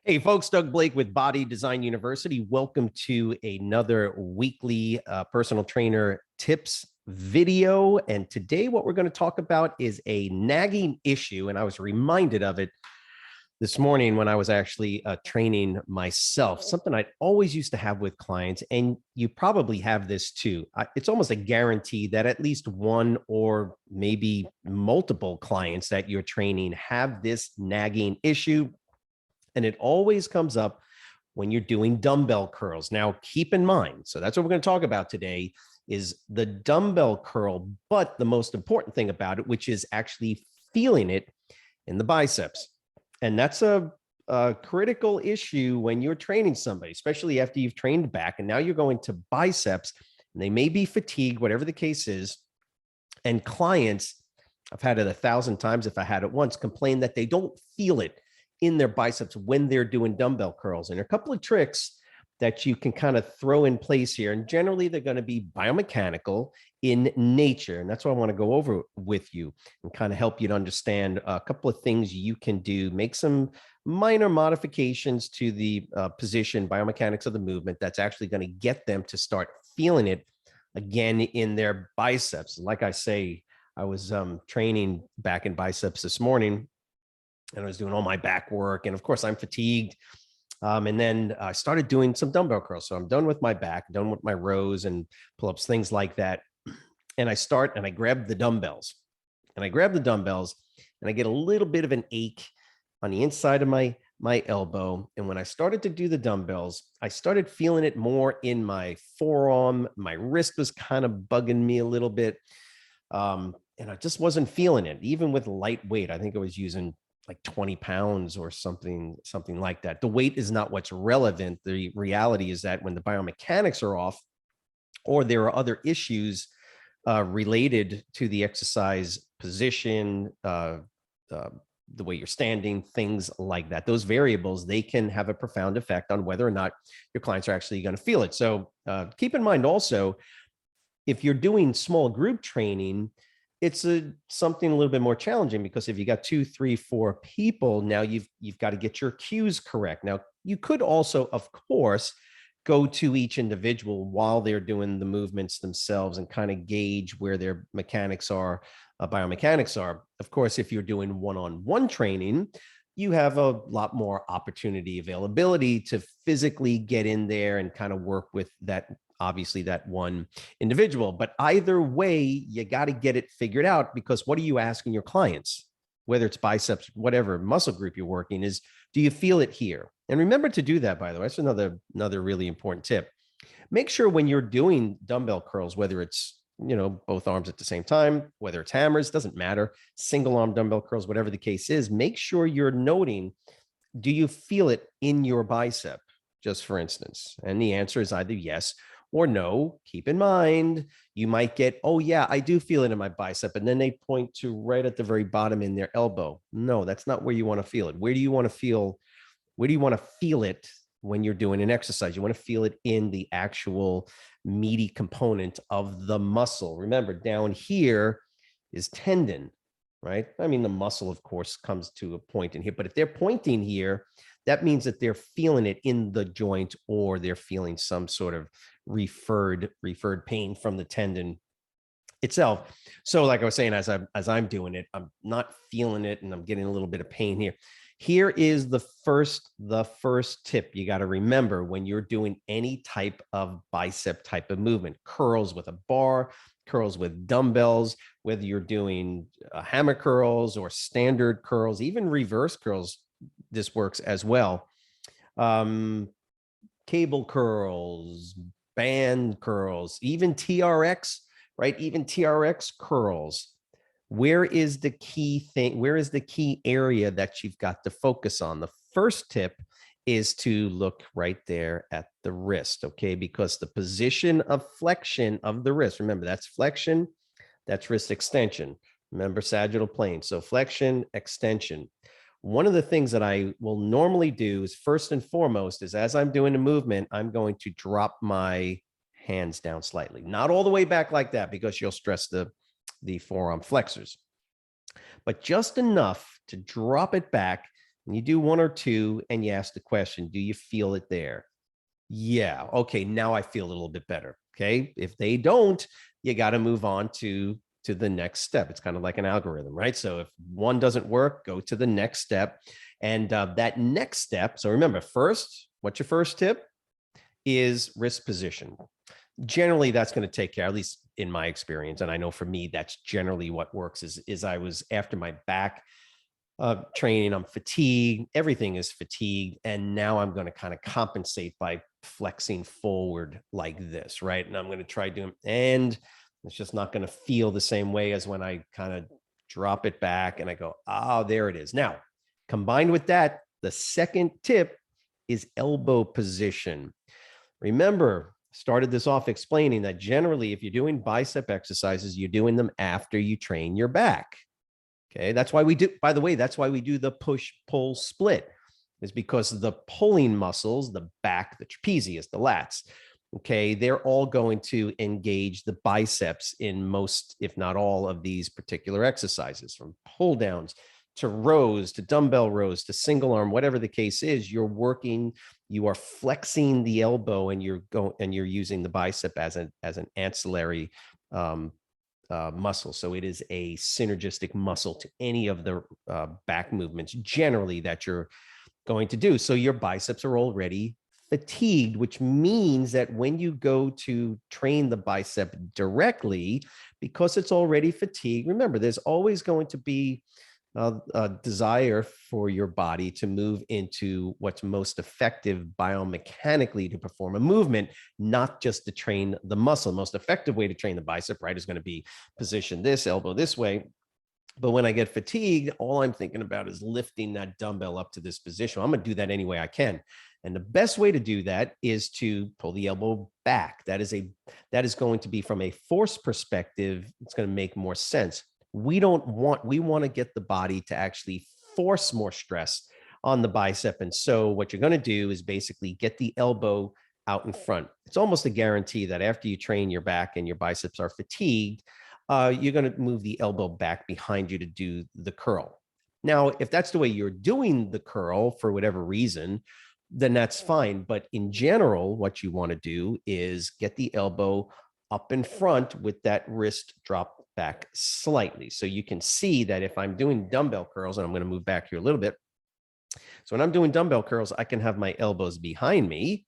Hey folks, Doug Blake with Body Design University. Welcome to another weekly personal trainer tips video. And today what we're going to talk about is a nagging issue. And I was reminded of it this morning when I was actually training myself, something I always used to have with clients. And you probably have this too. It's almost a guarantee that at least one or maybe multiple clients that you're training have this nagging issue. And it always comes up when you're doing dumbbell curls. Now, keep in mind, so that's what we're going to talk about today, is the dumbbell curl, but the most important thing about it, which is actually feeling it in the biceps. And that's a critical issue when you're training somebody, especially after you've trained back and now you're going to biceps, and they may be fatigued, whatever the case is. And clients, I've had it 1,000 times if I had it once, complain that they don't feel it in their biceps when they're doing dumbbell curls. And a couple of tricks that you can kind of throw in place here. And generally, they're going to be biomechanical in nature. And that's what I want to go over with you and kind of help you to understand a couple of things you can do, make some minor modifications to the position, biomechanics of the movement that's actually going to get them to start feeling it again in their biceps. Like I say, I was training back in biceps this morning, and I was doing all my back work. And of course, I'm fatigued. And then I started doing some dumbbell curls. So I'm done with my back, done with my rows and pull-ups, things like that. And I grab the dumbbells. And I grab the dumbbells, and I get a little bit of an ache on the inside of my elbow. And when I started to do the dumbbells, I started feeling it more in my forearm. My wrist was kind of bugging me a little bit. And I just wasn't feeling it, even with light weight. I think I was using like 20 pounds or something like that. The weight is not what's relevant. The reality is that when the biomechanics are off, or there are other issues related to the exercise position, the way you're standing, things like that, those variables, they can have a profound effect on whether or not your clients are actually going to feel it. So keep in mind also, if you're doing small group training, it's something a little bit more challenging, because if you got 2, 3, 4 people, now you've got to get your cues correct. Now, you could also, of course, go to each individual while they're doing the movements themselves and kind of gauge where their mechanics are, biomechanics are. Of course, if you're doing one-on-one training, you have a lot more opportunity, availability to physically get in there and kind of work with that, obviously, that one individual. But either way, you got to get it figured out, because what are you asking your clients, whether it's biceps, whatever muscle group you're working, is, do you feel it here? And remember to do that, by the way. That's another really important tip. Make sure when you're doing dumbbell curls, whether it's, both arms at the same time, whether it's hammers, doesn't matter, single arm dumbbell curls, whatever the case is, make sure you're noting, do you feel it in your bicep, just for instance? And the answer is either yes or no. Keep in mind, you might get, oh yeah, I do feel it in my bicep. And then they point to right at the very bottom in their elbow. No, that's not where you want to feel it. Where do you want to feel it when you're doing an exercise? You want to feel it in the actual meaty component of the muscle. Remember, down here is tendon, right? I mean, the muscle, of course, comes to a point in here, but if they're pointing here, that means that they're feeling it in the joint, or they're feeling some sort of referred pain from the tendon itself. So like I was saying, as I'm doing it, I'm not feeling it, and I'm getting a little bit of pain here. Here is the first tip you got to remember when you're doing any type of bicep type of movement: curls with a bar, curls with dumbbells, whether you're doing hammer curls or standard curls, even reverse curls. This works as well. Cable curls, band curls, even TRX, right? Even TRX curls. Where is the key thing? Where is the key area that you've got to focus on? The first tip is to look right there at the wrist, okay? Because the position of flexion of the wrist, remember, that's flexion, that's wrist extension. Remember, sagittal plane. So flexion, extension. One of the things that I will normally do is, first and foremost, is as I'm doing a movement, I'm going to drop my hands down slightly, not all the way back like that, because you'll stress the forearm flexors, but just enough to drop it back And you do one or two and you ask the question, do you feel it there? Yeah. Okay. Now I feel a little bit better. Okay. If they don't, you got to move on to the next step. It's kind of like an algorithm, right? So if one doesn't work, go to the next step. And that next step. So remember, first, what's your first tip? Is wrist position. Generally, that's going to take care, at least in my experience. And I know for me, that's generally what works is I was after my back training, I'm fatigued, everything is fatigued. And now I'm going to kind of compensate by flexing forward like this, right? And I'm going to try doing, and it's just not going to feel the same way as when I kind of drop it back and I go, oh, there it is. Now, combined with that, the second tip is elbow position. Remember, started this off explaining that generally, if you're doing bicep exercises, you're doing them after you train your back. Okay, that's why we do, by the way, that's why we do the push, pull, split, is because the pulling muscles, the back, the trapezius, the lats, okay, they're all going to engage the biceps in most, if not all, of these particular exercises, from pull downs to rows, to dumbbell rows, to single arm, whatever the case is. You're working, you are flexing the elbow, and you're using the bicep as an ancillary muscle. So it is a synergistic muscle to any of the back movements generally that you're going to do. So your biceps are already fatigued, which means that when you go to train the bicep directly, because it's already fatigued, remember, there's always going to be a desire for your body to move into what's most effective biomechanically to perform a movement, not just to train the muscle. Most effective way to train the bicep, right, is going to be position this, elbow this way. But when I get fatigued, all I'm thinking about is lifting that dumbbell up to this position. I'm going to do that any way I can. And the best way to do that is to pull the elbow back. That is going to be, from a force perspective, it's going to make more sense. We want to get the body to actually force more stress on the bicep. And so what you're going to do is basically get the elbow out in front. It's almost a guarantee that after you train your back and your biceps are fatigued, you're going to move the elbow back behind you to do the curl. Now, if that's the way you're doing the curl for whatever reason, then that's fine. But in general, what you want to do is get the elbow up in front with that wrist drop back slightly. So you can see that if I'm doing dumbbell curls, and I'm going to move back here a little bit. So when I'm doing dumbbell curls, I can have my elbows behind me,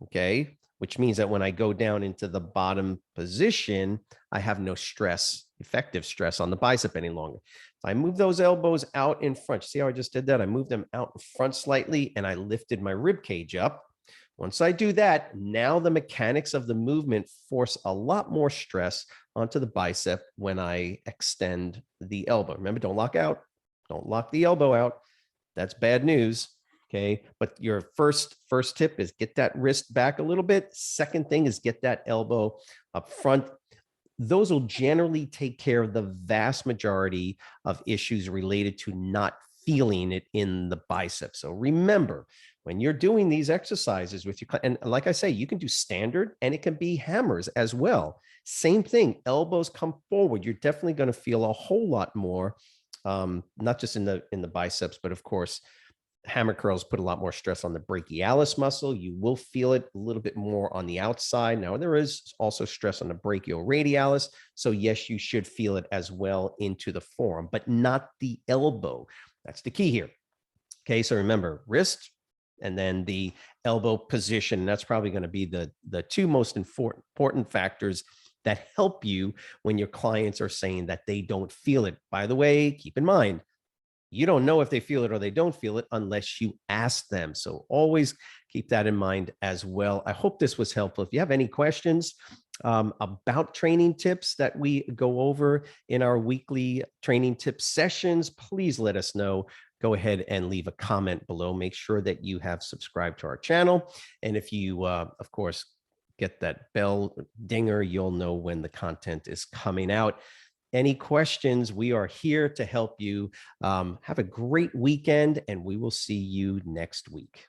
okay, which means that when I go down into the bottom position, I have no stress, effective stress on the bicep any longer. If I move those elbows out in front, see how I just did that? I moved them out in front slightly and I lifted my rib cage up. Once I do that, now the mechanics of the movement force a lot more stress onto the bicep when I extend the elbow. Remember, don't lock out. Don't lock the elbow out. That's bad news. Okay. But your first tip is get that wrist back a little bit. Second thing is get that elbow up front. Those will generally take care of the vast majority of issues related to not feeling it in the bicep. So remember, when you're doing these exercises with your, and like I say, you can do standard and it can be hammers as well. Same thing, elbows come forward. You're definitely going to feel a whole lot more, not just in the biceps, but of course, hammer curls put a lot more stress on the brachialis muscle. You will feel it a little bit more on the outside. Now, there is also stress on the brachioradialis. So yes, you should feel it as well into the forearm, but not the elbow. That's the key here. Okay, so remember, wrist and then the elbow position. That's probably going to be the two most important factors that help you when your clients are saying that they don't feel it. By the way, keep in mind, you don't know if they feel it or they don't feel it unless you ask them. So always keep that in mind as well. I hope this was helpful. If you have any questions about training tips that we go over in our weekly training tips sessions, please let us know. Go ahead and leave a comment below. Make sure that you have subscribed to our channel. And if you, of course, get that bell dinger, you'll know when the content is coming out. Any questions, we are here to help you. Have a great weekend, and we will see you next week.